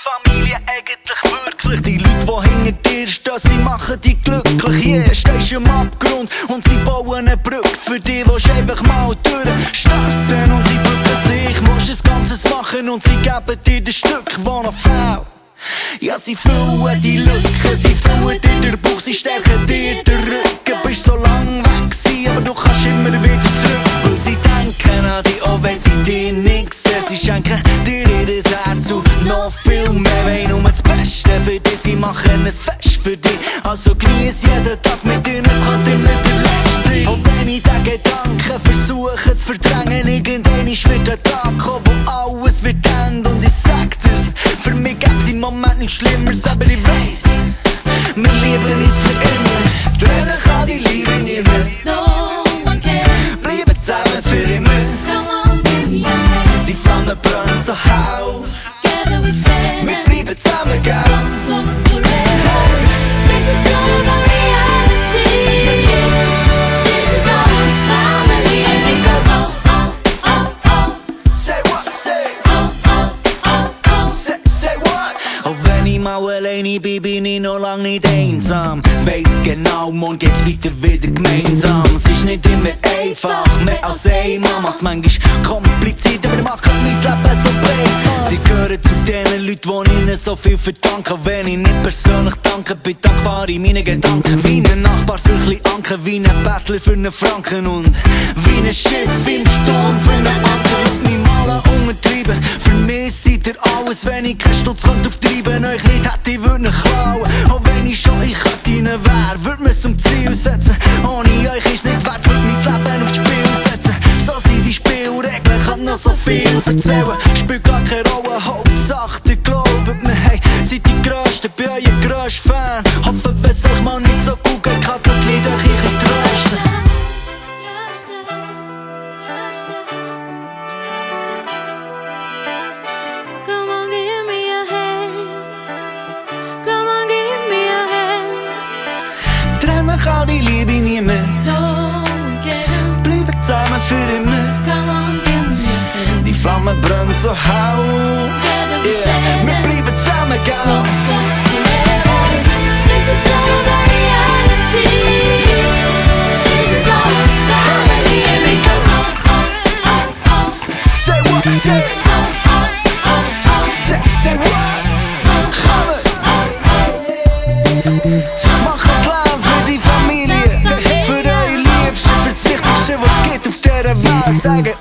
Familie eigentlich wirklich? Die Leute, die hinter dir stehen, sie machen dich glücklich. Yeah, stehst im Abgrund und sie bauen eine Brücke. Für dich willst du einfach mal durchstarten und sie bücken sich. Musst es Ganzes machen und sie geben dir das Stück, das noch fehlt. Ja, sie füuen die Lücke, sie füuen dir den Bauch, sie stärken dir den Rücken. Bist so lang weg gewesen, aber du kannst immer wieder zurück. Weil sie denken an dich, auch wenn sie dir nichts sehen. Sie schenken dir ihr Herz und noch viel mehr. Wollen nur das Beste für dich, sie machen es fest für dich. Also genieß jeden Tag mit ihnen, es kann dir nicht der letzte sein. Auch wenn ich den Gedanken versuche zu verdrängen, irgendwann wird der Tag kommen, wo alles wird enden. Und ich sag dir's, für mich gäb's im Moment nichts Schlimmeres, aber ich weiss, wir lieben uns für immer. Trennen kann die Liebe nicht mehr. No one can. Bleiben zusammen für immer. Come on, give me your hand. Die Flamme brennt so hell. Together we stand. Wir bleiben zusammen, gell? Forever. This is all our reality. This is our family. And it goes oh, oh, oh, oh. Say what, say. Oh, oh, oh, oh. Say what? Auch wenn ich mal alleine bin ich noch lang nicht einsam. Weiss genau, morgen geht's weiter wieder gemeinsam. Es ist nicht immer einfach, mehr als einmal. Macht's manchmal kompliziert, aber macht mein Leben so breit. Die gehören zu den Leuten, die ihnen so viel verdanken. Auch wenn ich nicht persönlich danke, bin dankbar in meinen Gedanken. Wie ein Nachbar für ein bisschen Anker, wie ein Bettler für einen Franken. Und wie ein Schiff im Sturm für einen Anker. Und mich mal untertreiben, für mich seid ihr alles. Wenn ich keinen Stutz könnte auftreiben, euch nicht hätte, ich würde nicht klauen. Auch wenn ich schon in Köttinnen wär, würd mir's zum Ziel setzen. Ohne euch ist nicht wert, würd mein Leben aufs Spiel setzen. So sind die Spielregeln, kann noch so viel erzählen. Spielt gar keine Rolle, Hauptsache ihr glaubt mir. Hey, seid die Größten, bin euer grösster Fan. Hoffe, wenn es euch mal nicht so gut geht, kann das Lied euch ein bisschen trösten. Come on, give me your hand. Come on, give me your hand. Trennen kann die Liebe nie mehr. No one can. Bleiben zusammen für immer. Come on, give me your hand. Die Flamme brennt so hell. Together we Yeah, stand. wir bleiben zusammen, gell? Forever. This is all of our reality. This is all our family. And it goes oh, oh, oh, oh. Say what, say. Oh, oh, oh, oh. Say what? Gaan we? Mach een klein für die Familie. Für eure Liebsten, für das Wichtigste, was geht auf dieser Welt. Sagen